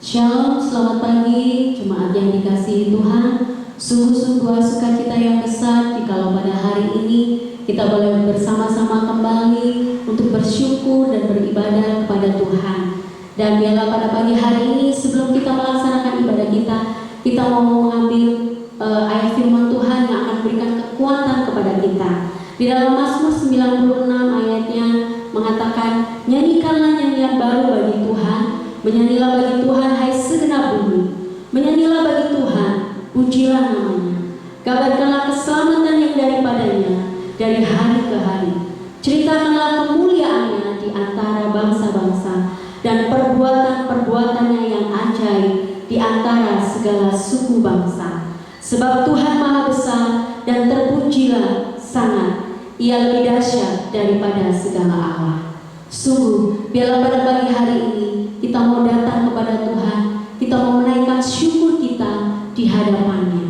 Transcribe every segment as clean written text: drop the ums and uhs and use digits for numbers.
Shalom, selamat pagi jemaat yang dikasihi Tuhan. Sungguh-sungguh sukacita yang besar jikalau pada hari ini kita boleh bersama-sama kembali untuk bersyukur dan beribadah kepada Tuhan. Dan biarlah pada pagi hari ini sebelum kita melaksanakan ibadah kita mau mengambil ayat firman Tuhan yang akan berikan kekuatan kepada kita. Di dalam Mazmur 96 ayatnya mengatakan, nyanyikanlah nyanyian baru bagi Tuhan, menyanyilah bagi Tuhan hai segenap bumi, menyanyilah bagi Tuhan, pujilah namanya, kabarkanlah keselamatan yang daripadanya dari hari ke hari, ceritakanlah kemuliaannya di antara bangsa-bangsa dan perbuatan-perbuatannya yang ajaib di antara segala suku bangsa. Sebab Tuhan maha besar dan terpujilah sangat, Ia lebih dahsyat daripada segala Allah. Sungguh, biarlah pada pagi hari ini kita mau datang kepada Tuhan, kita mau menaikkan syukur kita di hadapan-Nya.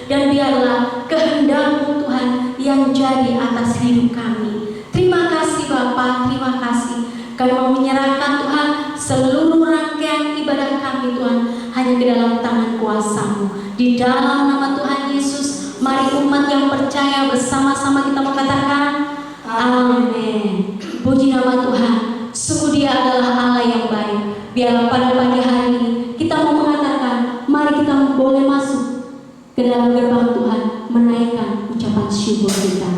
dan biarlah kehendak-Mu Tuhan yang jadi atas hidup kami. Terima kasih Bapa, terima kasih. Kami mau menyerahkan Tuhan seluruh rangkaian ibadah kami Tuhan hanya ke dalam tangan kuasa-Mu. Di dalam nama Tuhan Yesus, mari umat yang percaya bersama-sama kita mengatakan amin. Puji nama Tuhan, sungguh Dia adalah Allah yang baik. Biarlah pada pagi hari ini kita mau mengatakan, mari kita boleh masuk ke dalam gerbang Tuhan, menaikkan ucapan syukur kita.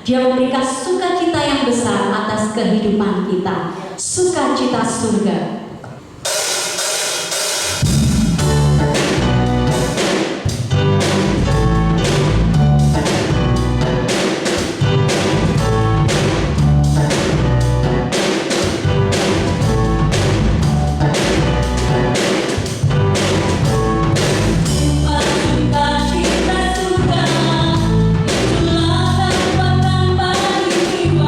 Dia memberikan sukacita yang besar atas kehidupan kita, sukacita surga. Sukacita surga, itulah kekuatan bagi jiwa.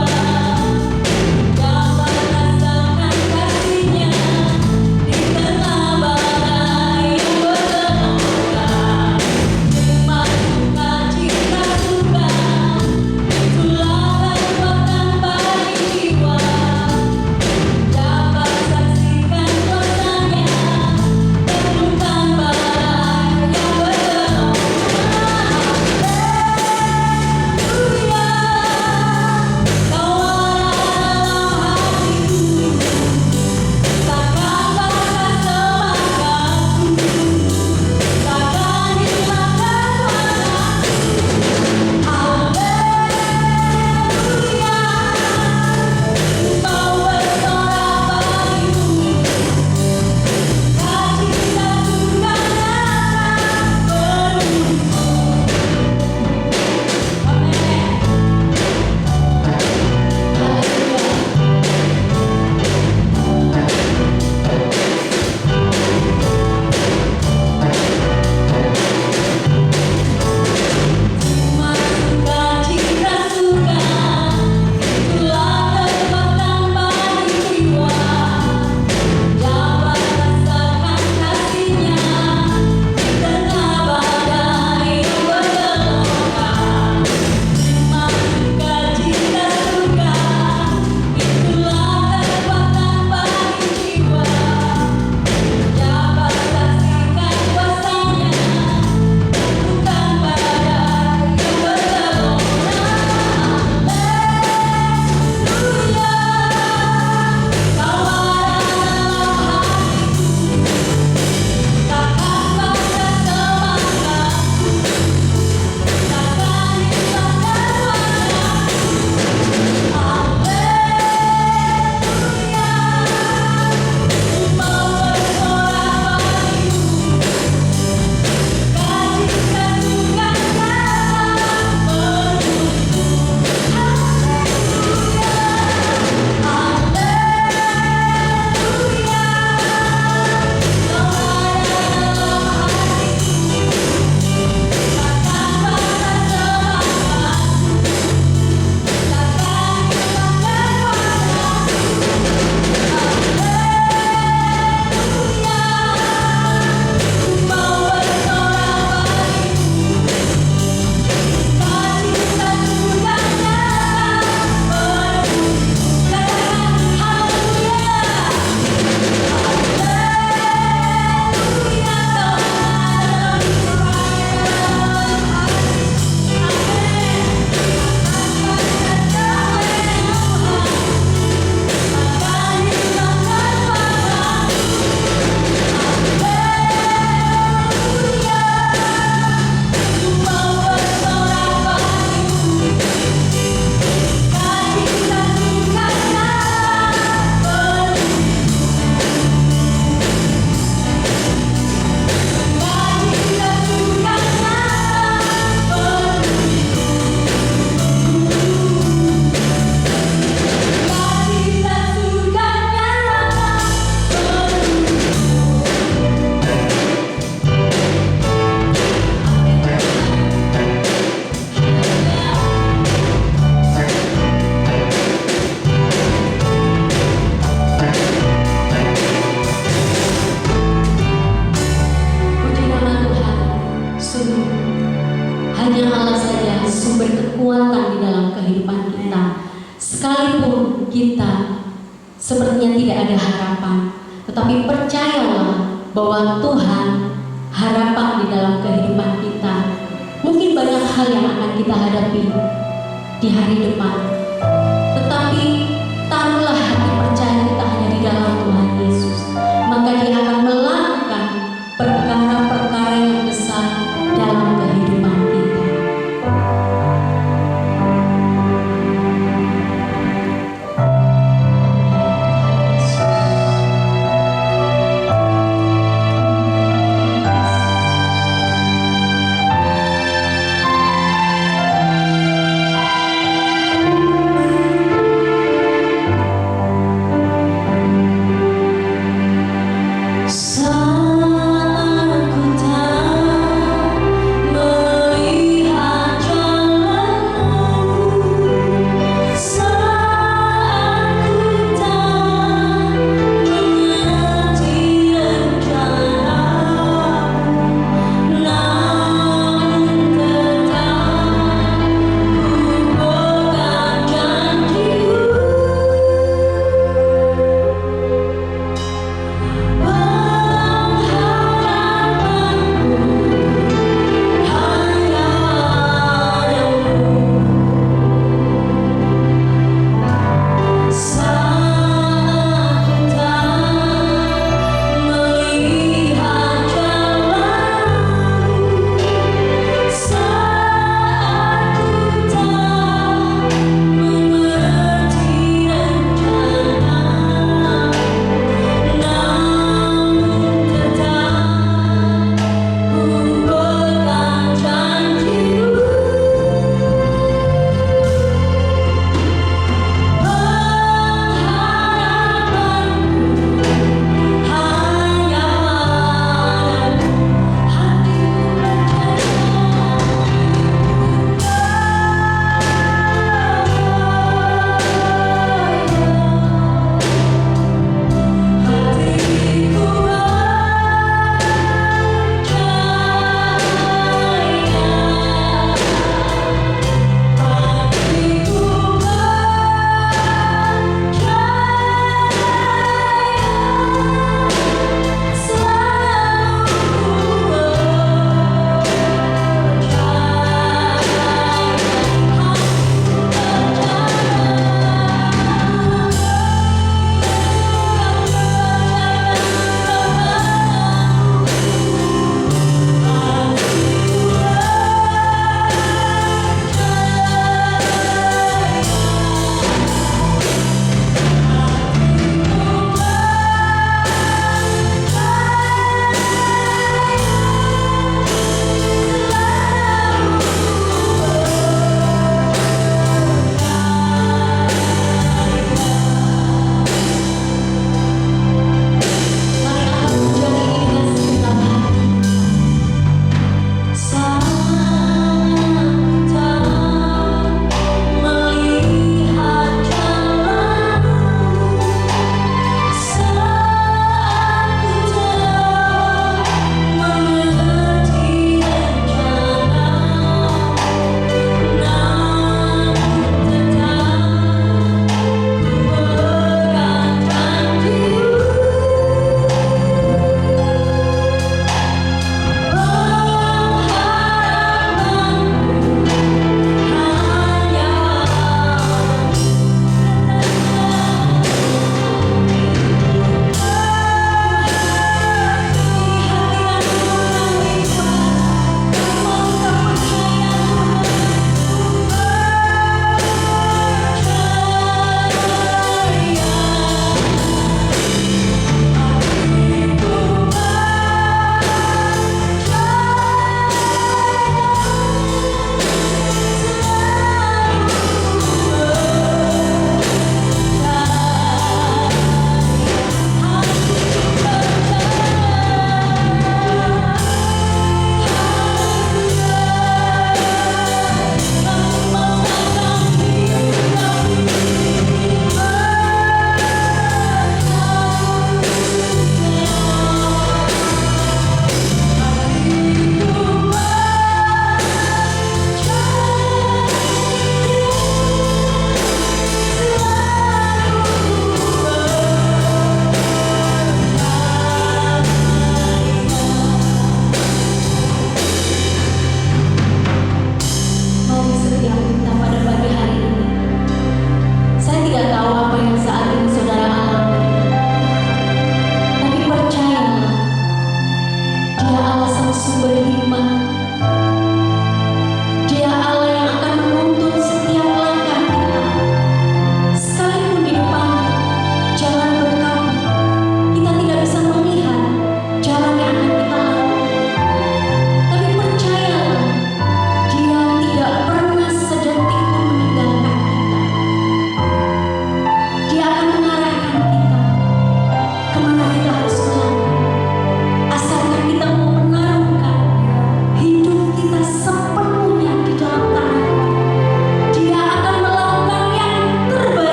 Sekalipun kita sepertinya tidak ada harapan, tetapi percayalah bahwa Tuhan harapan di dalam kehidupan kita. Mungkin banyak hal yang akan kita hadapi di hari depan, tetapi taruhlah hati percaya kita hanya di dalam Tuhan Yesus, maka Dia akan melakukan perkara-perkara yang besar dalam kehidupan kita.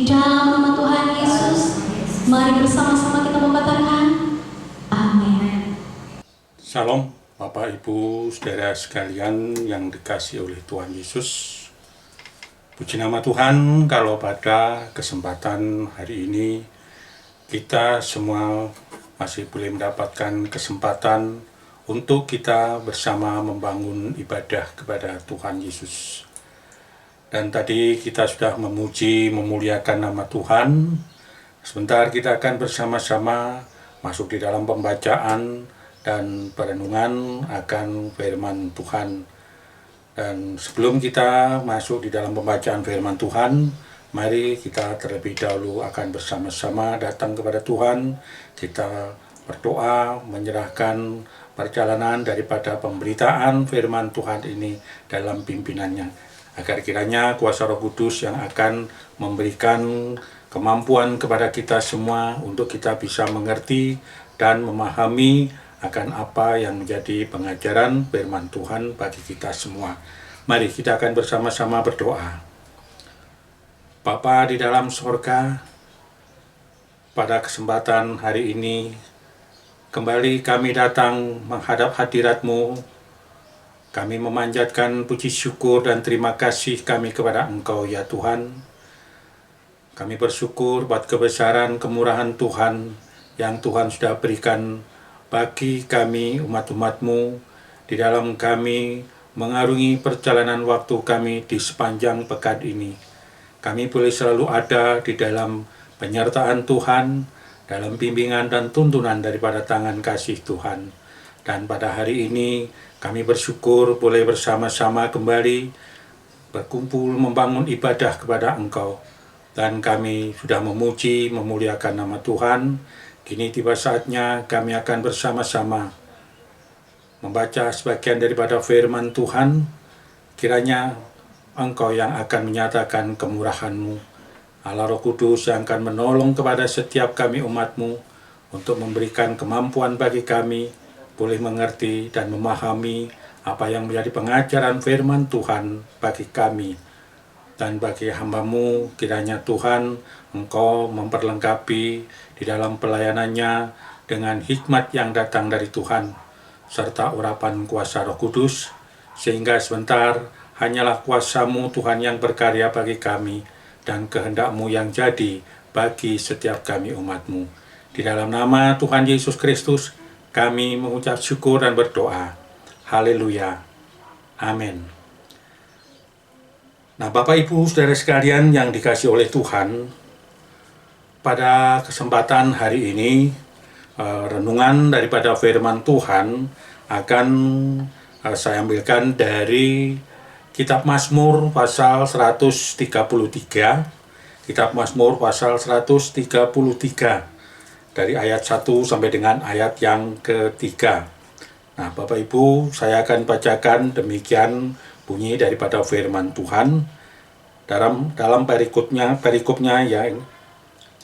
Di dalam nama Tuhan Yesus, mari bersama-sama kita mengatakan amin. Salam Bapak Ibu Saudara sekalian yang dikasihi oleh Tuhan Yesus. Puji nama Tuhan kalau pada kesempatan hari ini kita semua masih boleh mendapatkan kesempatan untuk kita bersama membangun ibadah kepada Tuhan Yesus. Dan tadi kita sudah memuji, memuliakan nama Tuhan. Sebentar kita akan bersama-sama masuk di dalam pembacaan dan perenungan akan firman Tuhan. Dan sebelum kita masuk di dalam pembacaan firman Tuhan, mari kita terlebih dahulu akan bersama-sama datang kepada Tuhan. Kita berdoa menyerahkan perjalanan daripada pemberitaan firman Tuhan ini dalam pimpinannya. Agar kiranya kuasa Roh Kudus yang akan memberikan kemampuan kepada kita semua untuk kita bisa mengerti dan memahami akan apa yang menjadi pengajaran firman Tuhan bagi kita semua. Mari kita akan bersama-sama berdoa. Bapa di dalam sorga, pada kesempatan hari ini, kembali kami datang menghadap hadirat-Mu. Kami memanjatkan puji syukur dan terima kasih kami kepada Engkau ya Tuhan. Kami bersyukur buat kebesaran kemurahan Tuhan yang Tuhan sudah berikan bagi kami umat-umat-Mu di dalam kami mengarungi perjalanan waktu kami di sepanjang pekan ini. Kami boleh selalu ada di dalam penyertaan Tuhan, dalam bimbingan dan tuntunan daripada tangan kasih Tuhan. Dan pada hari ini kami bersyukur boleh bersama-sama kembali berkumpul membangun ibadah kepada Engkau. Dan kami sudah memuji, memuliakan nama Tuhan. Kini tiba saatnya kami akan bersama-sama membaca sebagian daripada firman Tuhan. Kiranya Engkau yang akan menyatakan kemurahan-Mu. Allah Roh Kudus yang akan menolong kepada setiap kami umat-Mu untuk memberikan kemampuan bagi kami boleh mengerti dan memahami apa yang menjadi pengajaran firman Tuhan bagi kami. Dan bagi hamba-Mu, kiranya Tuhan Engkau memperlengkapi di dalam pelayanannya dengan hikmat yang datang dari Tuhan, serta urapan kuasa Roh Kudus, sehingga sebentar hanyalah kuasa-Mu Tuhan yang berkarya bagi kami, dan kehendak-Mu yang jadi bagi setiap kami umat-Mu. Di dalam nama Tuhan Yesus Kristus, kami mengucap syukur dan berdoa. Haleluya. Amin. Nah, Bapak Ibu Saudara sekalian yang dikasihi oleh Tuhan, pada kesempatan hari ini renungan daripada firman Tuhan akan saya ambilkan dari Kitab Mazmur pasal 133. Kitab Mazmur pasal 133 dari ayat 1 sampai dengan ayat yang ketiga. Nah, Bapak Ibu, saya akan bacakan demikian bunyi daripada firman Tuhan dalam perikopnya yang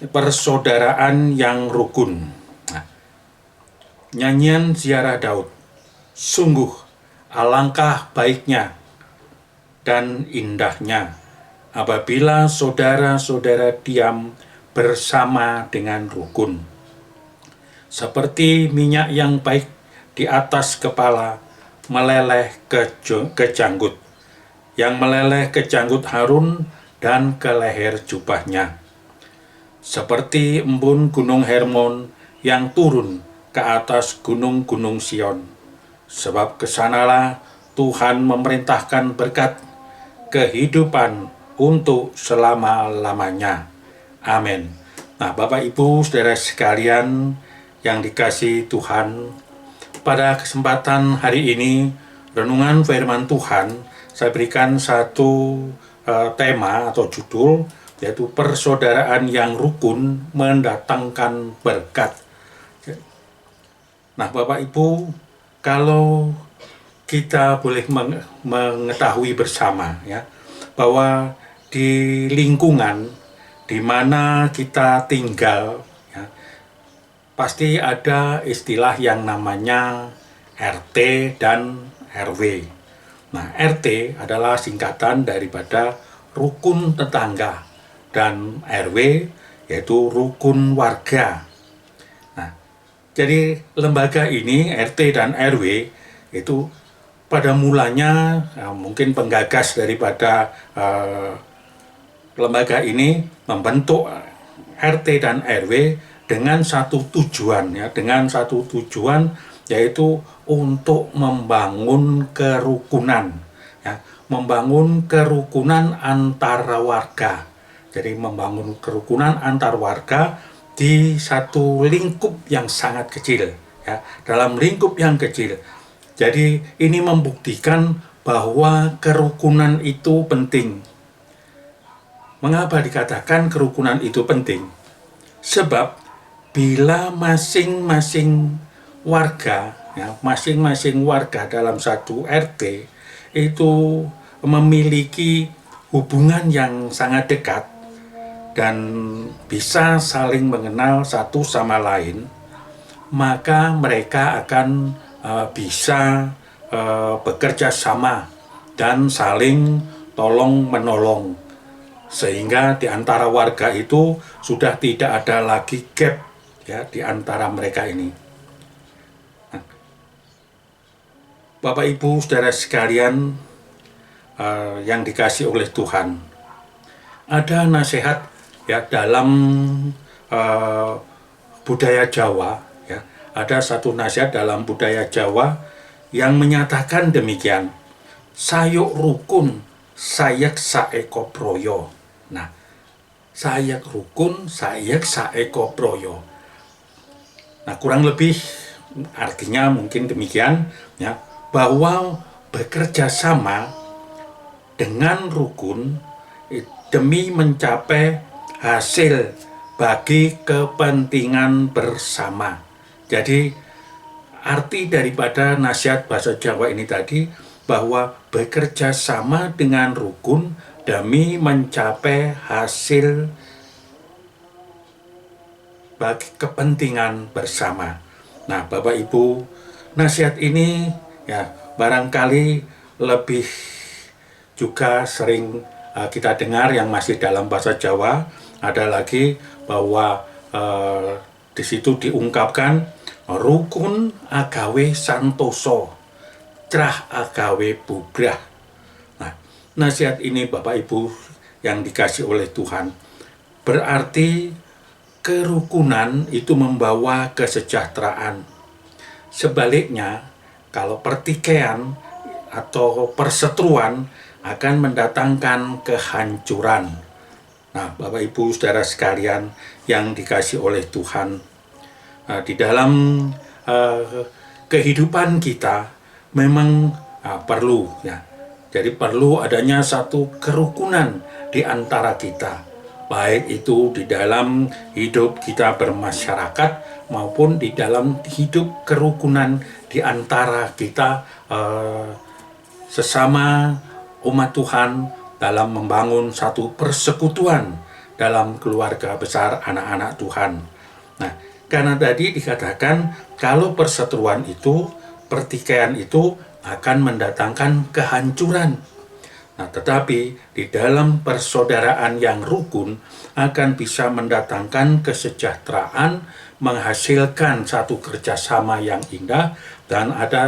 persaudaraan yang rukun. Nah, nyanyian ziarah Daud. Sungguh alangkah baiknya dan indahnya apabila saudara-saudara diam bersama dengan rukun. Seperti minyak yang baik di atas kepala meleleh ke janggut, yang meleleh ke janggut Harun dan ke leher jubahnya. Seperti embun gunung Hermon yang turun ke atas gunung-gunung Sion. Sebab kesanalah Tuhan memerintahkan berkat kehidupan untuk selama-lamanya. Amin. Nah, Bapak Ibu Saudara sekalian yang dikasihi Tuhan, pada kesempatan hari ini, renungan firman Tuhan, saya berikan satu tema atau judul, yaitu persaudaraan yang rukun mendatangkan berkat. Nah, Bapak Ibu, kalau kita boleh mengetahui bersama ya, bahwa di lingkungan di mana kita tinggal, pasti ada istilah yang namanya RT dan RW. Nah, RT adalah singkatan daripada rukun tetangga. dan RW, yaitu rukun warga. Nah, jadi lembaga ini RT dan RW itu pada mulanya mungkin penggagas daripada lembaga ini membentuk RT dan RW dengan satu tujuan, yaitu untuk membangun kerukunan, membangun kerukunan antara warga. Jadi membangun kerukunan antar warga di satu lingkup yang sangat kecil, dalam lingkup yang kecil. Jadi ini membuktikan bahwa kerukunan itu penting. Mengapa dikatakan kerukunan itu penting? Sebab bila masing-masing warga dalam satu RT itu memiliki hubungan yang sangat dekat dan bisa saling mengenal satu sama lain, maka mereka akan bisa bekerja sama dan saling tolong-menolong, sehingga di antara warga itu sudah tidak ada lagi gap di antara mereka ini. Bapak Ibu saudara sekalian yang dikasihi oleh Tuhan, ada nasihat dalam budaya Jawa, ada satu nasihat dalam budaya Jawa yang menyatakan demikian: sayuk rukun sayak saeko proyo. Nah, sayak rukun sayak saeko proyo. Nah, kurang lebih artinya mungkin demikian, bahwa bekerja sama dengan rukun demi mencapai hasil bagi kepentingan bersama. Jadi arti daripada nasihat bahasa Jawa ini tadi bahwa bekerja sama dengan rukun demi mencapai hasil bagi kepentingan bersama. Nah, Bapak Ibu, nasihat ini barangkali lebih juga sering kita dengar yang masih dalam bahasa Jawa. Ada lagi bahwa di situ diungkapkan rukun agawe santoso, cerah agawe bubrah. Nah, nasihat ini Bapak Ibu yang dikasih oleh Tuhan berarti kerukunan itu membawa kesejahteraan. Sebaliknya, kalau pertikaian atau perseteruan akan mendatangkan kehancuran. Nah, Bapak Ibu saudara sekalian yang dikasih oleh Tuhan, di dalam kehidupan kita memang perlu jadi perlu adanya satu kerukunan di antara kita, baik itu di dalam hidup kita bermasyarakat maupun di dalam hidup kerukunan di antara kita sesama umat Tuhan dalam membangun satu persekutuan dalam keluarga besar anak-anak Tuhan. Nah, karena tadi dikatakan kalau perseteruan itu, pertikaian itu akan mendatangkan kehancuran. Nah, tetapi di dalam persaudaraan yang rukun akan bisa mendatangkan kesejahteraan, menghasilkan satu kerjasama yang indah, dan ada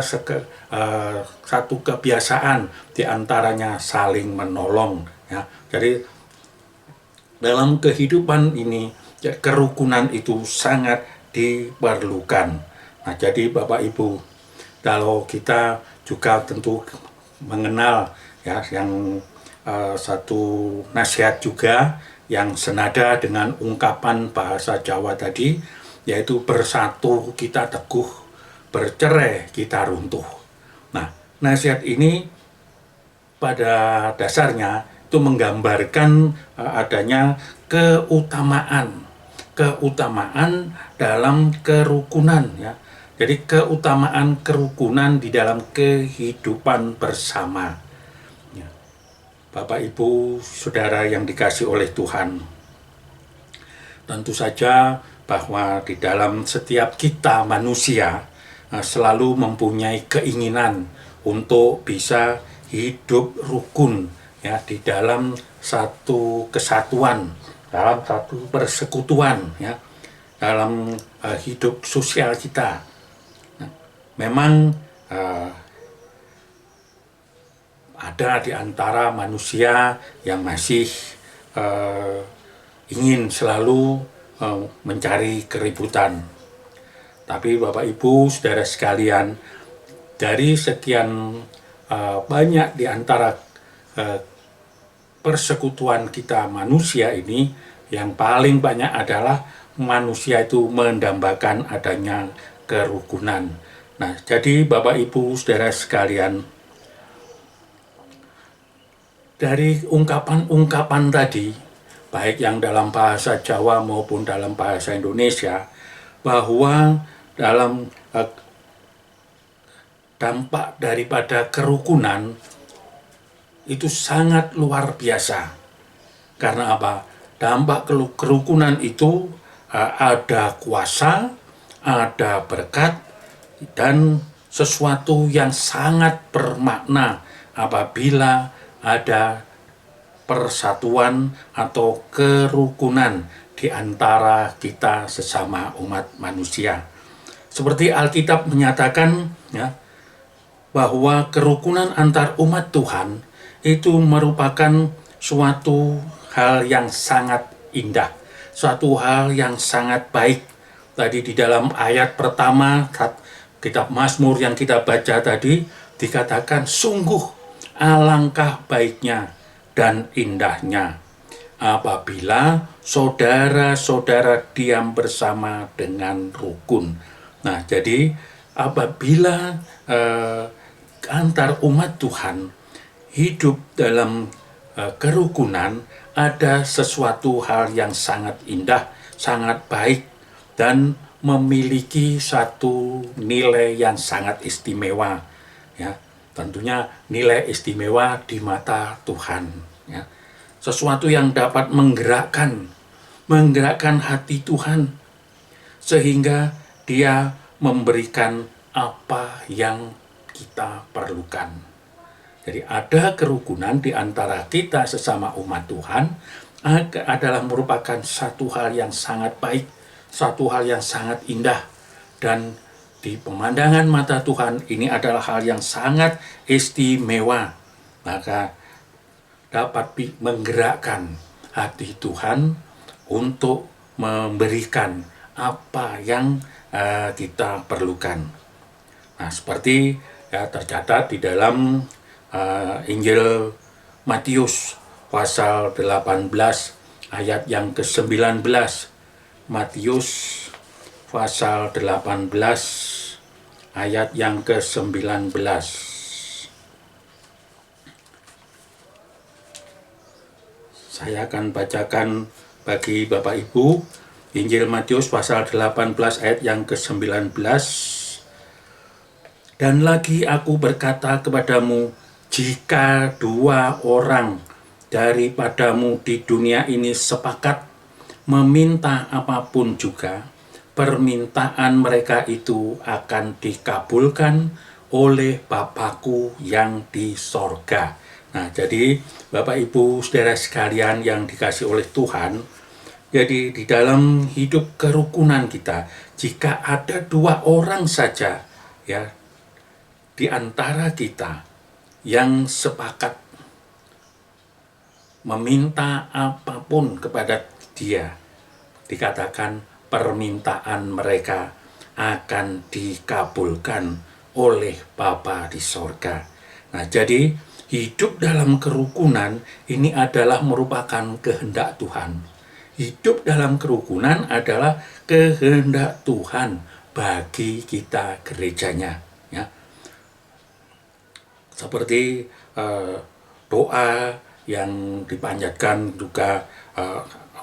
satu kebiasaan diantaranya saling menolong. Jadi dalam kehidupan ini kerukunan itu sangat diperlukan. Nah, jadi Bapak Ibu, kalau kita juga tentu mengenal yang satu nasihat juga yang senada dengan ungkapan bahasa Jawa tadi, yaitu bersatu kita teguh, bercerai kita runtuh. Nah, nasihat ini pada dasarnya itu menggambarkan adanya keutamaan dalam kerukunan. Jadi keutamaan kerukunan di dalam kehidupan bersama. Bapak Ibu Saudara yang dikasih oleh Tuhan, tentu saja bahwa di dalam setiap kita manusia selalu mempunyai keinginan untuk bisa hidup rukun di dalam satu kesatuan dalam satu persekutuan, ya, dalam hidup sosial kita. Nah, memang ada di antara manusia yang masih ingin selalu mencari keributan. Tapi Bapak Ibu, saudara sekalian, dari sekian banyak di antara persekutuan kita manusia ini, yang paling banyak adalah manusia itu mendambakan adanya kerukunan. Nah, jadi Bapak Ibu, saudara sekalian, dari ungkapan-ungkapan tadi, baik yang dalam bahasa Jawa maupun dalam bahasa Indonesia, bahwa dalam dampak daripada kerukunan itu sangat luar biasa. Karena apa? Dampak kerukunan itu ada kuasa, ada berkat, dan sesuatu yang sangat bermakna apabila ada persatuan atau kerukunan di antara kita sesama umat manusia. Seperti Alkitab menyatakan, ya, bahwa kerukunan antar umat Tuhan itu merupakan suatu hal yang sangat indah, suatu hal yang sangat baik. Tadi di dalam ayat pertama kitab Mazmur yang kita baca tadi dikatakan, sungguh alangkah baiknya dan indahnya apabila saudara-saudara diam bersama dengan rukun. Nah, jadi apabila antar umat Tuhan hidup dalam kerukunan, ada sesuatu hal yang sangat indah, sangat baik, dan memiliki satu nilai yang sangat istimewa. Ya, tentunya nilai istimewa di mata Tuhan. Ya, sesuatu yang dapat menggerakkan hati Tuhan, sehingga Dia memberikan apa yang kita perlukan. Jadi ada kerukunan di antara kita sesama umat Tuhan adalah merupakan satu hal yang sangat baik, satu hal yang sangat indah, dan di pemandangan mata Tuhan ini adalah hal yang sangat istimewa. Maka dapat menggerakkan hati Tuhan untuk memberikan apa yang kita perlukan. Nah, seperti ya tercatat di dalam Injil Matius pasal 18 ayat yang ke-19. Matius pasal 18 ayat yang ke-19. Saya akan bacakan bagi Bapak Ibu Injil Matius pasal 18 ayat yang ke-19. Dan lagi aku berkata kepadamu, jika 2 orang daripadamu di dunia ini sepakat meminta apapun juga, permintaan mereka itu akan dikabulkan oleh Bapakku yang di sorga. Nah, jadi Bapak Ibu saudara sekalian yang dikasihi oleh Tuhan, jadi di dalam hidup kerukunan kita, jika ada 2 orang saja ya di antara kita yang sepakat meminta apapun kepada Dia, dikatakan permintaan mereka akan dikabulkan oleh Bapa di sorga. Nah, jadi hidup dalam kerukunan ini adalah merupakan kehendak Tuhan. Hidup dalam kerukunan adalah kehendak Tuhan bagi kita gerejanya. Ya. Seperti doa yang dipanjatkan juga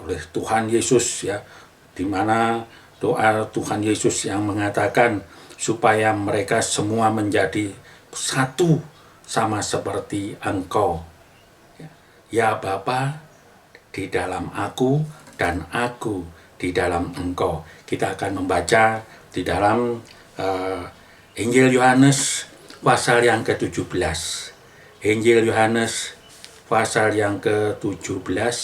oleh Tuhan Yesus, ya, di mana doa Tuhan Yesus yang mengatakan supaya mereka semua menjadi satu sama seperti Engkau. Ya Bapa, di dalam aku dan aku di dalam Engkau. Kita akan membaca di dalam Injil Yohanes pasal yang ke-17. Injil Yohanes pasal yang ke-17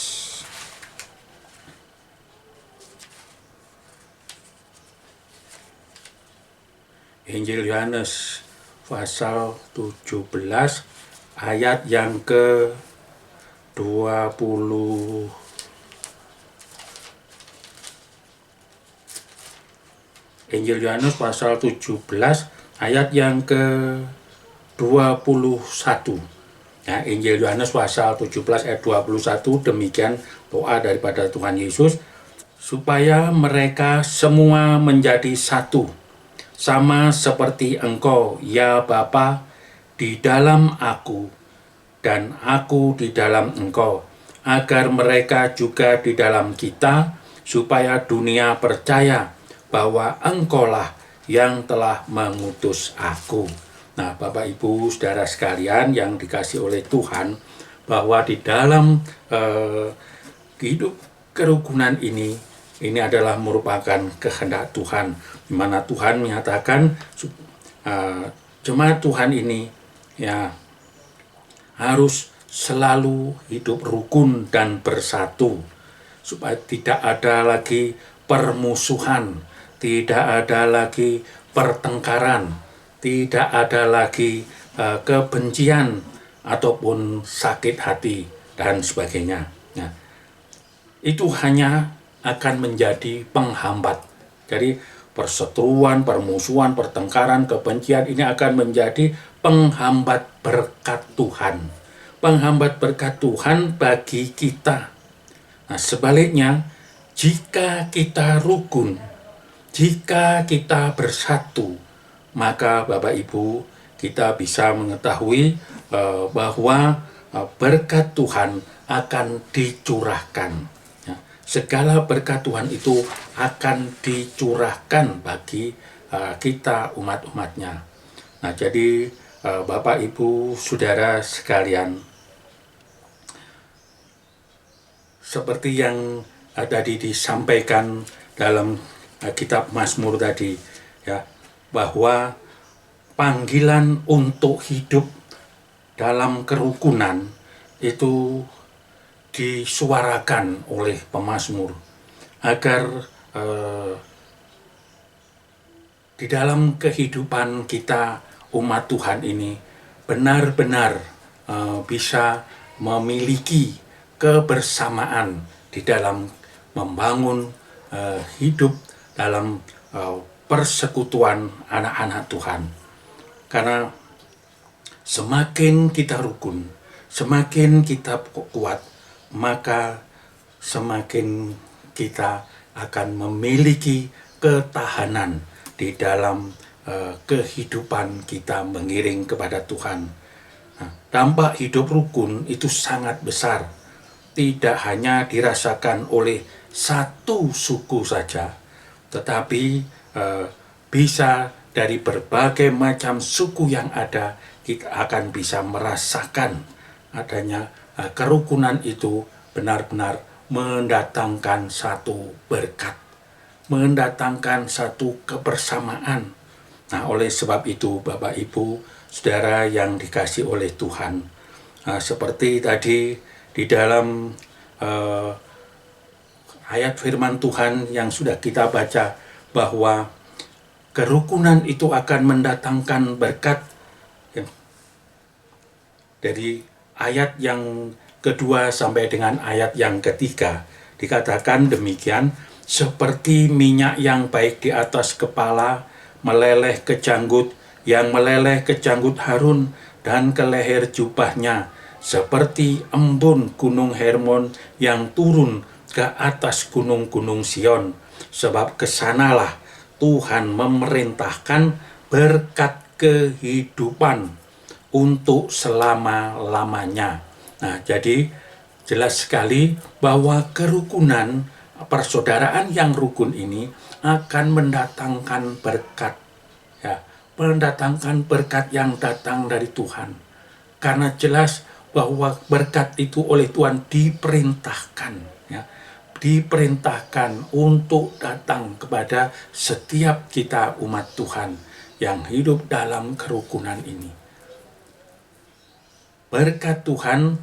Injil Yohanes pasal 17 ayat yang ke-20. Injil Yohanes pasal 17 ayat yang ke-21. Ya, Injil Yohanes pasal 17 ayat 21, demikian doa daripada Tuhan Yesus, supaya mereka semua menjadi satu, sama seperti Engkau, ya Bapa, di dalam aku, dan aku di dalam Engkau, agar mereka juga di dalam kita, supaya dunia percaya bahwa Engkaulah yang telah mengutus aku. Nah, Bapak Ibu Saudara sekalian yang dikasih oleh Tuhan, bahwa di dalam hidup kerukunan ini adalah merupakan kehendak Tuhan, di mana Tuhan menyatakan jemaat Tuhan ini ya harus selalu hidup rukun dan bersatu, supaya tidak ada lagi permusuhan, tidak ada lagi pertengkaran, tidak ada lagi kebencian ataupun sakit hati dan sebagainya. Nah, itu hanya akan menjadi penghambat. Jadi perseteruan, permusuhan, pertengkaran, kebencian ini akan menjadi penghambat berkat Tuhan. Penghambat berkat Tuhan bagi kita. Nah, sebaliknya, jika kita rukun, jika kita bersatu, maka Bapak Ibu, kita bisa mengetahui bahwa berkat Tuhan akan dicurahkan. Segala berkat Tuhan itu akan dicurahkan bagi kita umat-umatnya. Nah, jadi Bapak Ibu Saudara sekalian, seperti yang tadi disampaikan dalam kitab Mazmur tadi, ya, bahwa panggilan untuk hidup dalam kerukunan itu disuarakan oleh pemazmur agar di dalam kehidupan kita umat Tuhan ini benar-benar bisa memiliki kebersamaan di dalam membangun hidup dalam persekutuan anak-anak Tuhan. Karena semakin kita rukun, semakin kita kuat, maka semakin kita akan memiliki ketahanan di dalam kehidupan kita mengiring kepada Tuhan. Nah, dampak hidup rukun itu sangat besar, tidak hanya dirasakan oleh satu suku saja, tetapi bisa dari berbagai macam suku yang ada, kita akan bisa merasakan adanya kerukunan itu benar-benar mendatangkan satu berkat, mendatangkan satu kebersamaan. Nah, oleh sebab itu Bapak Ibu Saudara yang dikasih oleh Tuhan, seperti tadi di dalam ayat firman Tuhan yang sudah kita baca, bahwa kerukunan itu akan mendatangkan berkat. Dari ayat yang kedua sampai dengan ayat yang ketiga dikatakan demikian, seperti minyak yang baik di atas kepala meleleh ke janggut, yang meleleh ke janggut Harun dan ke leher jubahnya, seperti embun gunung Hermon yang turun ke atas gunung-gunung Sion, sebab kesanalah Tuhan memerintahkan berkat kehidupan untuk selama-lamanya. Nah, jadi jelas sekali bahwa kerukunan, persaudaraan yang rukun ini akan mendatangkan berkat, ya, mendatangkan berkat yang datang dari Tuhan. Karena jelas bahwa berkat itu oleh Tuhan diperintahkan, ya, diperintahkan untuk datang kepada setiap kita umat Tuhan yang hidup dalam kerukunan ini. Berkat Tuhan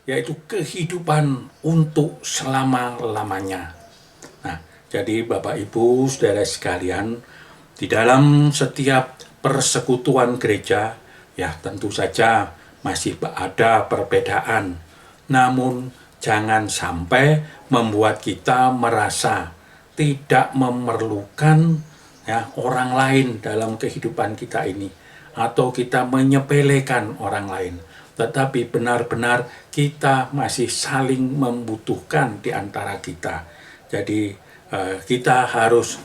yaitu kehidupan untuk selama-lamanya. Nah, Jadi Bapak Ibu Saudara sekalian, di dalam setiap persekutuan gereja ya tentu saja masih ada perbedaan. Namun jangan sampai membuat kita merasa tidak memerlukan ya orang lain dalam kehidupan kita ini, atau kita menyepelekan orang lain. Tetapi benar-benar kita masih saling membutuhkan di antara kita. Jadi kita harus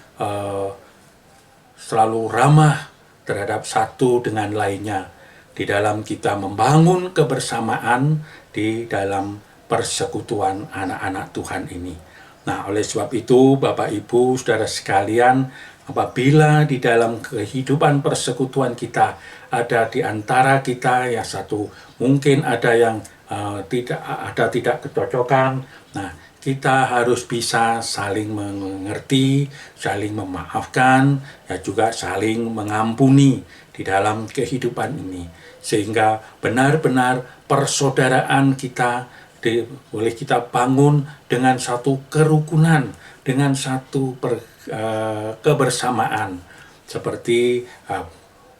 selalu ramah terhadap satu dengan lainnya di dalam kita membangun kebersamaan di dalam persekutuan anak-anak Tuhan ini. Nah, oleh sebab itu Bapak Ibu Saudara sekalian, apabila di dalam kehidupan persekutuan kita ada di antara kita ya satu mungkin ada yang tidak kecocokan, nah kita harus bisa saling mengerti, saling memaafkan, ya juga saling mengampuni di dalam kehidupan ini, sehingga benar-benar persaudaraan kita boleh kita bangun dengan satu kerukunan, dengan satu kebersamaan, seperti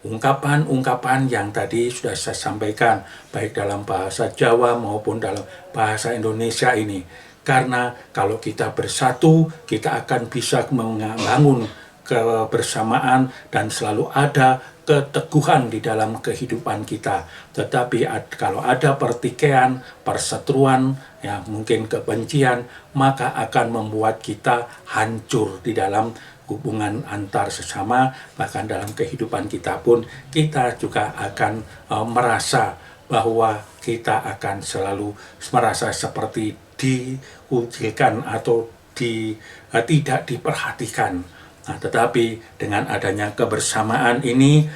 ungkapan-ungkapan yang tadi sudah saya sampaikan baik dalam bahasa Jawa maupun dalam bahasa Indonesia ini. Karena kalau kita bersatu, kita akan bisa membangun kebersamaan dan selalu ada keteguhan di dalam kehidupan kita. Tetapi kalau ada pertikaian, perseteruan, ya mungkin kebencian, maka akan membuat kita hancur di dalam hubungan antar sesama. Bahkan dalam kehidupan kita pun kita juga akan merasa bahwa kita akan selalu merasa seperti dikucilkan atau tidak diperhatikan. Nah, tetapi dengan adanya kebersamaan ini,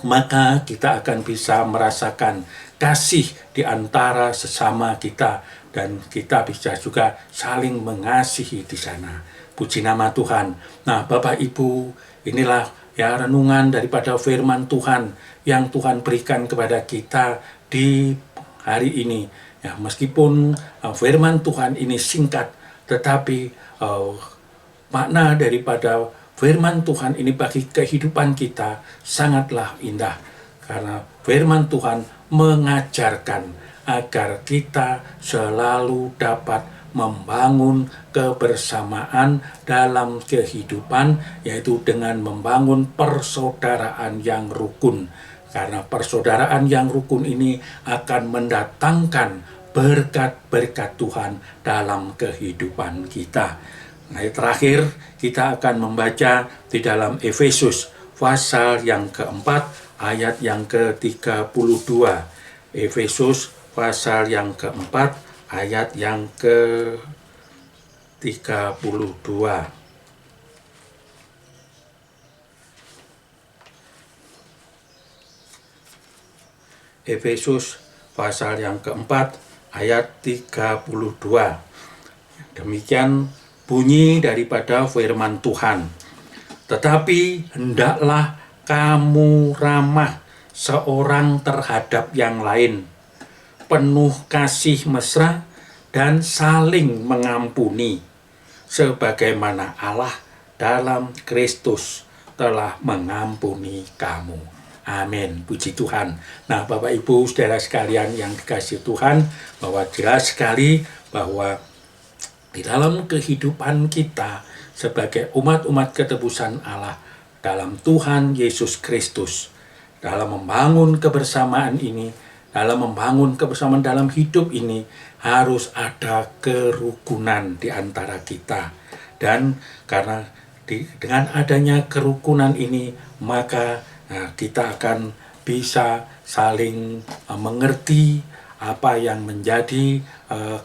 maka kita akan bisa merasakan kasih di antara sesama kita, dan kita bisa juga saling mengasihi di sana. Puji nama Tuhan. Nah, Bapak Ibu, inilah ya renungan daripada firman Tuhan yang Tuhan berikan kepada kita di hari ini. Ya, meskipun firman Tuhan ini singkat, tetapi makna daripada firman Tuhan ini bagi kehidupan kita sangatlah indah. Karena firman Tuhan mengajarkan agar kita selalu dapat membangun kebersamaan dalam kehidupan, yaitu dengan membangun persaudaraan yang rukun. Karena persaudaraan yang rukun ini akan mendatangkan berkat-berkat Tuhan dalam kehidupan kita. Nah, terakhir kita akan membaca di dalam Efesus pasal yang keempat ayat yang ke-32. Efesus pasal yang keempat ayat yang ke-32. Efesus pasal yang keempat ayat 32. Demikian bunyi daripada firman Tuhan. Tetapi hendaklah kamu ramah seorang terhadap yang lain, penuh kasih mesra dan saling mengampuni, sebagaimana Allah dalam Kristus telah mengampuni kamu. Amin. Puji Tuhan. Nah, Bapak Ibu Saudara sekalian yang dikasihi Tuhan, bahwa jelas sekali bahwa di dalam kehidupan kita sebagai umat-umat ketebusan Allah dalam Tuhan Yesus Kristus, dalam membangun kebersamaan ini, dalam membangun kebersamaan dalam hidup ini, harus ada kerukunan di antara kita. Dan karena dengan adanya kerukunan ini, maka kita akan bisa saling mengerti apa yang menjadi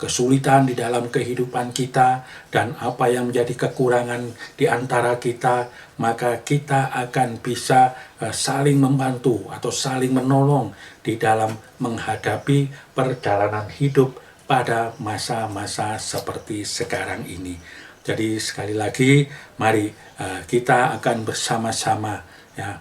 kesulitan di dalam kehidupan kita dan apa yang menjadi kekurangan di antara kita, maka kita akan bisa saling membantu atau saling menolong di dalam menghadapi perjalanan hidup pada masa-masa seperti sekarang ini. Jadi sekali lagi, mari kita akan bersama-sama ya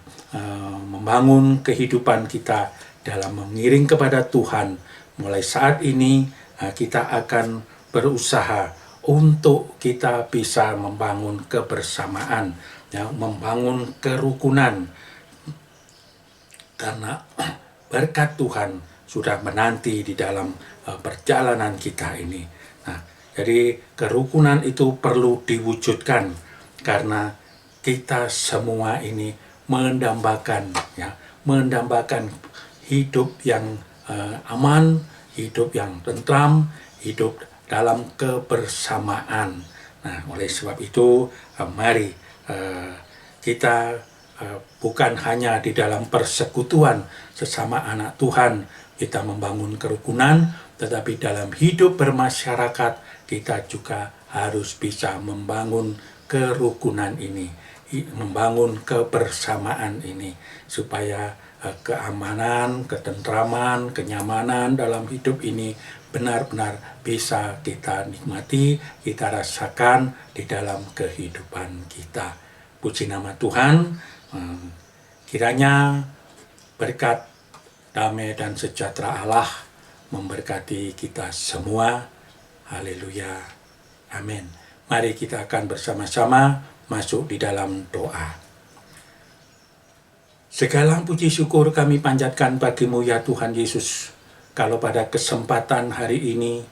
membangun kehidupan kita dalam mengiring kepada Tuhan. Mulai saat ini kita akan berusaha untuk kita bisa membangun kebersamaan, ya, membangun kerukunan, karena berkat Tuhan sudah menanti di dalam perjalanan kita ini. Nah, jadi kerukunan itu perlu diwujudkan karena kita semua ini mendambakan, ya, mendambakan hidup yang aman, hidup yang tentram, hidup dalam kebersamaan. Nah, oleh sebab itu mari kita bukan hanya di dalam persekutuan sesama anak Tuhan kita membangun kerukunan, tetapi dalam hidup bermasyarakat kita juga harus bisa membangun kerukunan ini, membangun kebersamaan ini, supaya keamanan, ketentraman, kenyamanan dalam hidup ini benar-benar bisa kita nikmati, kita rasakan di dalam kehidupan kita. Puji nama Tuhan, kiranya berkat, damai dan sejahtera Allah memberkati kita semua. Haleluya. Amin. Mari kita akan bersama-sama masuk di dalam doa. Segala puji syukur kami panjatkan bagi-Mu ya Tuhan Yesus. Kalau pada kesempatan hari ini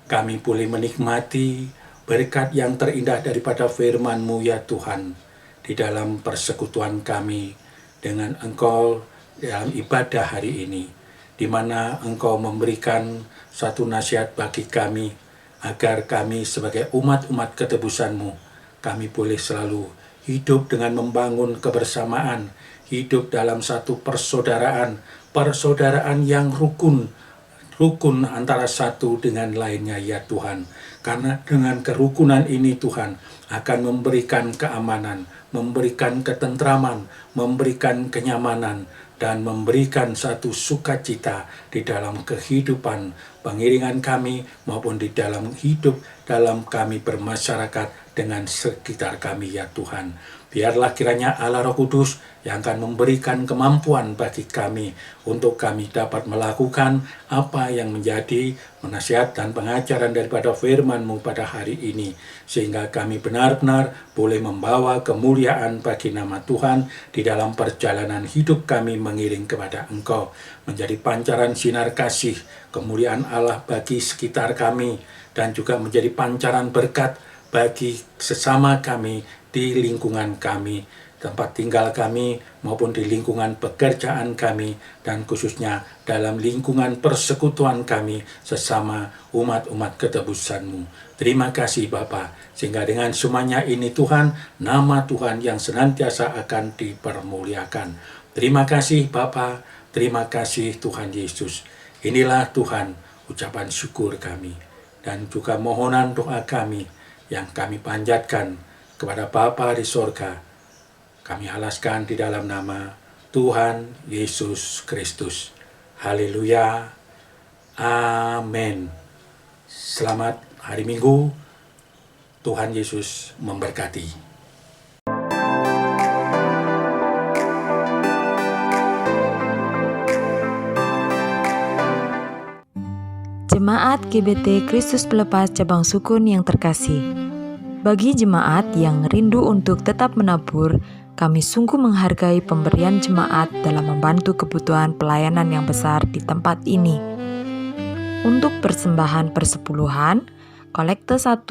kami boleh menikmati berkat yang terindah daripada firman-Mu ya Tuhan. Di dalam persekutuan kami dengan Engkau dalam ibadah hari ini, di mana Engkau memberikan satu nasihat bagi kami, agar kami sebagai umat-umat ketebusan-Mu, kami boleh selalu hidup dengan membangun kebersamaan, hidup dalam satu persaudaraan yang rukun antara satu dengan lainnya ya Tuhan. Karena dengan kerukunan ini Tuhan akan memberikan keamanan, memberikan ketentraman, memberikan kenyamanan, dan memberikan satu sukacita di dalam kehidupan pengiringan kami maupun di dalam hidup dalam kami bermasyarakat dengan sekitar kami ya Tuhan. Biarlah kiranya Allah Roh Kudus yang akan memberikan kemampuan bagi kami untuk kami dapat melakukan apa yang menjadi nasihat dan pengajaran daripada firman-Mu pada hari ini, sehingga kami benar-benar boleh membawa kemuliaan bagi nama Tuhan di dalam perjalanan hidup kami mengiring kepada Engkau, menjadi pancaran sinar kasih kemuliaan Allah bagi sekitar kami, dan juga menjadi pancaran berkat bagi sesama kami di lingkungan kami, tempat tinggal kami, maupun di lingkungan pekerjaan kami, dan khususnya dalam lingkungan persekutuan kami sesama umat-umat ketebusan-Mu. Terima kasih Bapa, sehingga dengan semuanya ini Tuhan, nama Tuhan yang senantiasa akan dipermuliakan. Terima kasih Bapa, terima kasih Tuhan Yesus. Inilah Tuhan ucapan syukur kami, dan juga mohonan doa kami yang kami panjatkan kepada Bapa di sorga, kami alaskan di dalam nama Tuhan Yesus Kristus. Haleluya. Amin. Selamat hari Minggu. Tuhan Yesus memberkati. Jemaat GBT Kristus Pelepas Cabang Sukun yang terkasih, bagi jemaat yang rindu untuk tetap menabur, kami sungguh menghargai pemberian jemaat dalam membantu kebutuhan pelayanan yang besar di tempat ini. Untuk persembahan persepuluhan, kolekte 1,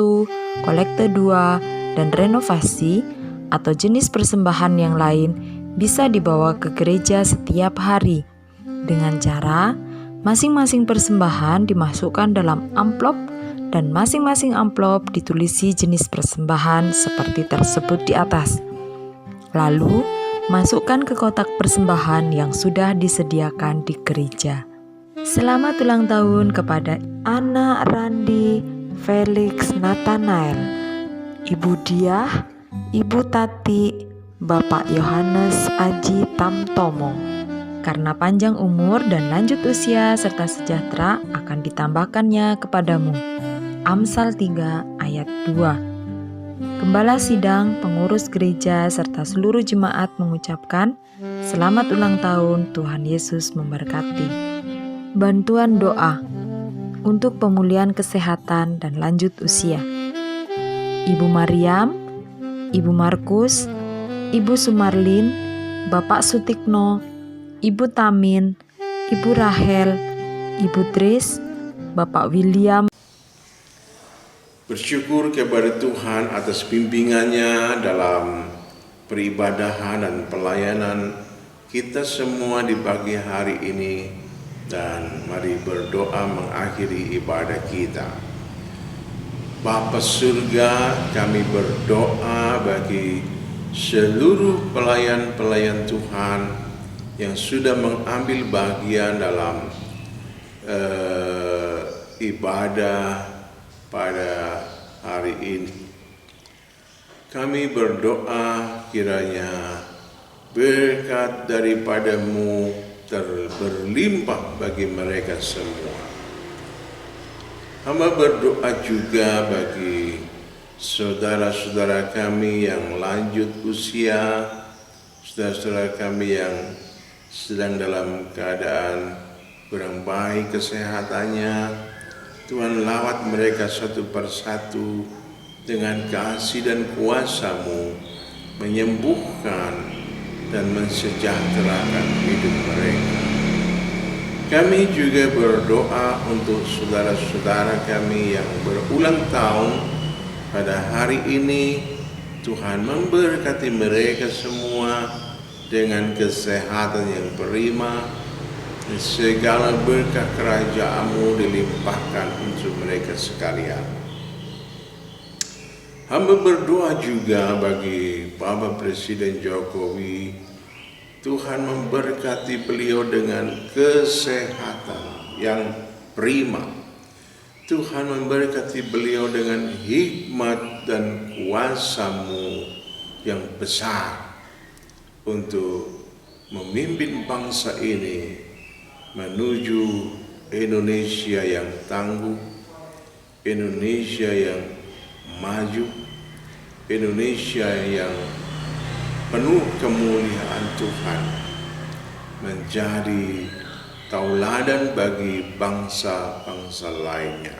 kolekte 2, dan renovasi atau jenis persembahan yang lain bisa dibawa ke gereja setiap hari dengan cara masing-masing persembahan dimasukkan dalam amplop dan masing-masing amplop ditulisi jenis persembahan seperti tersebut di atas. Lalu, masukkan ke kotak persembahan yang sudah disediakan di gereja. Selamat ulang tahun kepada Ana Randi Felix Nathanael, Ibu Diah, Ibu Tati, Bapak Yohanes Aji Tamtomo. Karena panjang umur dan lanjut usia serta sejahtera akan ditambahkannya kepadamu. Amsal 3 ayat 2. Gembala sidang, pengurus gereja, serta seluruh jemaat mengucapkan selamat ulang tahun, Tuhan Yesus memberkati. Bantuan doa untuk pemulihan kesehatan dan lanjut usia. Ibu Mariam, Ibu Markus, Ibu Sumarlin, Bapak Sutikno, Ibu Tamin, Ibu Rahel, Ibu Tris, Bapak William. Bersyukur kepada Tuhan atas bimbingannya dalam peribadahan dan pelayanan kita semua di pagi hari ini, dan mari berdoa mengakhiri ibadah kita. Bapa surga, kami berdoa bagi seluruh pelayan-pelayan Tuhan yang sudah mengambil bagian dalam ibadah pada hari ini. Kami berdoa kiranya berkat daripada-Mu berlimpah bagi mereka semua. Hamba berdoa juga bagi saudara-saudara kami yang lanjut usia, saudara-saudara kami yang sedang dalam keadaan kurang baik kesehatannya. Tuhan, lawat mereka satu persatu dengan kasih dan kuasa-Mu, menyembuhkan dan mensejahterakan hidup mereka. Kami juga berdoa untuk saudara-saudara kami yang berulang tahun pada hari ini. Tuhan, memberkati mereka semua dengan kesehatan yang prima. Segala berkat kerajaan-Mu dilimpahkan untuk mereka sekalian. Hamba berdoa juga bagi Bapak Presiden Jokowi. Tuhan memberkati beliau dengan kesehatan yang prima. Tuhan memberkati beliau dengan hikmat dan kuasa-Mu yang besar untuk memimpin bangsa ini menuju Indonesia yang tangguh, Indonesia yang maju, Indonesia yang penuh kemuliaan Tuhan, menjadi tauladan bagi bangsa-bangsa lainnya.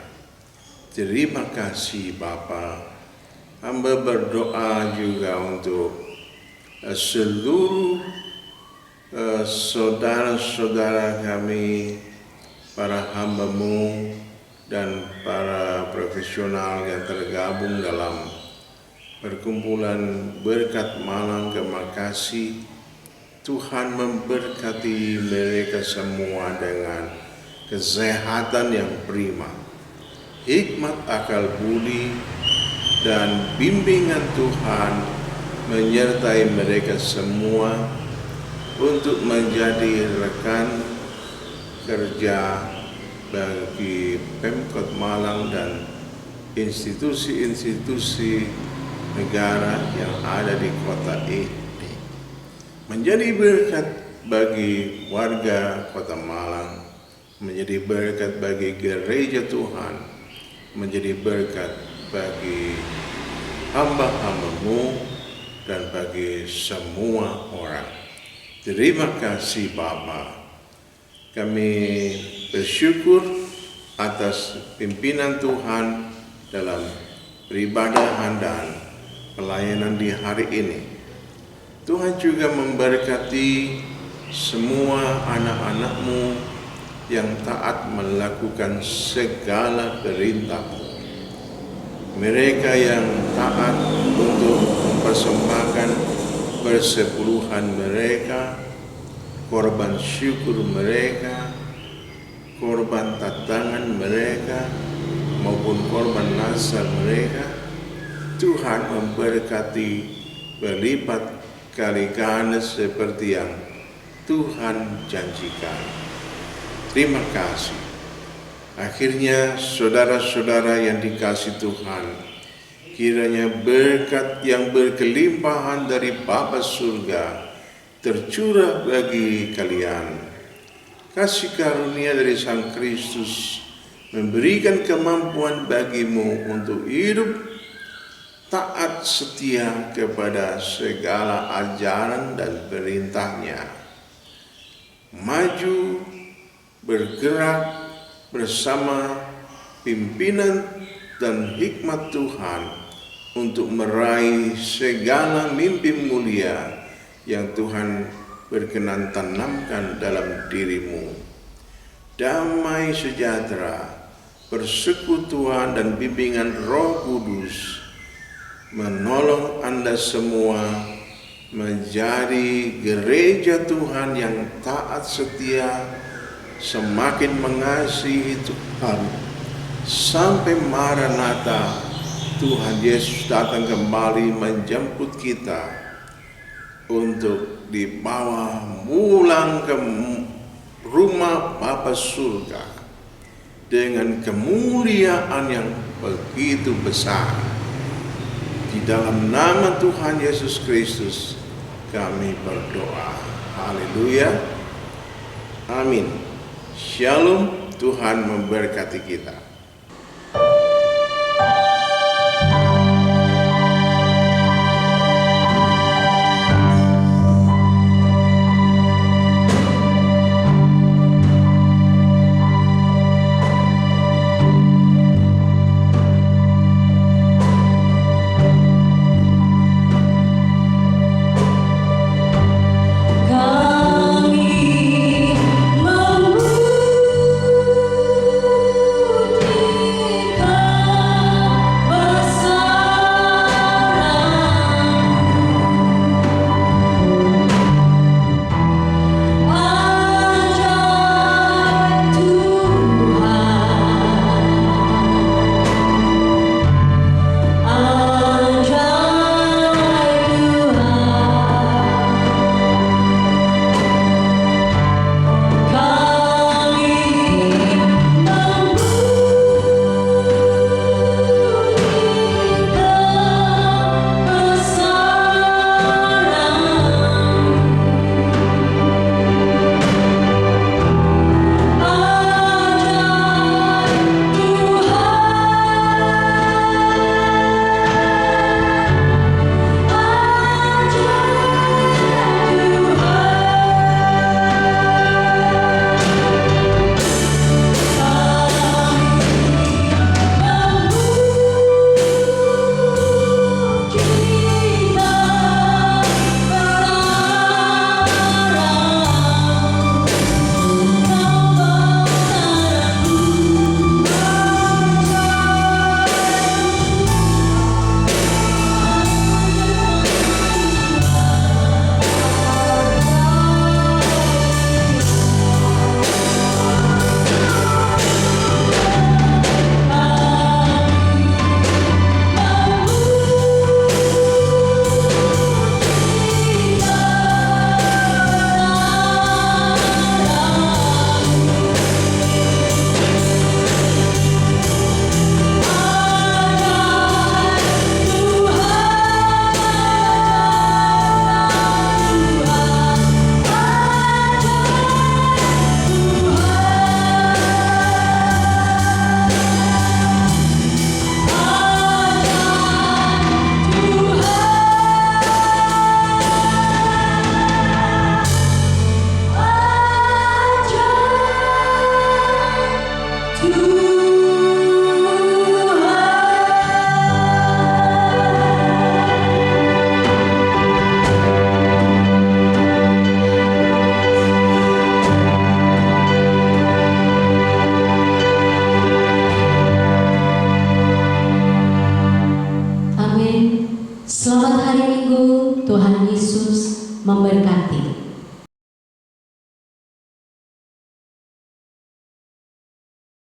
Terima kasih Bapa. Hamba berdoa juga untuk seluruh saudara-saudara kami, para hamba-Mu dan para profesional yang tergabung dalam perkumpulan Berkat Malang Kemakasih. Tuhan memberkati mereka semua dengan kesehatan yang prima, hikmat akal budi dan bimbingan Tuhan menyertai mereka semua untuk menjadi rekan kerja bagi Pemkot Malang dan institusi-institusi negara yang ada di kota ini. Menjadi berkat bagi warga kota Malang, menjadi berkat bagi gereja Tuhan, menjadi berkat bagi hamba-hamba-Mu dan bagi semua orang. Terima kasih Bapa. Kami bersyukur atas pimpinan Tuhan dalam peribadahan dan pelayanan di hari ini. Tuhan juga memberkati semua anak-anak-Mu yang taat melakukan segala perintah-Mu. Mereka yang taat untuk mempersembahkan persepuluhan mereka, korban syukur mereka, korban tatangan mereka, maupun korban nasar mereka. Tuhan memberkati berlipat kali ganda seperti yang Tuhan janjikan. Terima kasih. Akhirnya saudara-saudara yang dikasihi Tuhan, kiranya berkat yang berkelimpahan dari Bapa surga tercurah bagi kalian. Kasih karunia dari Sang Kristus memberikan kemampuan bagimu untuk hidup taat setia kepada segala ajaran dan perintahnya. Maju bergerak bersama pimpinan dan hikmat Tuhan untuk meraih segala mimpi mulia yang Tuhan berkenan tanamkan dalam dirimu. Damai sejahtera, persekutuan dan bimbingan Roh Kudus menolong Anda semua menjadi gereja Tuhan yang taat setia, semakin mengasihi Tuhan sampai Maranatha, Tuhan Yesus datang kembali menjemput kita untuk dibawa pulang ke rumah Bapa surga dengan kemuliaan yang begitu besar. Di dalam nama Tuhan Yesus Kristus kami berdoa. Haleluya. Amin. Shalom. Tuhan memberkati kita. Selamat hari Minggu, Tuhan Yesus memberkati.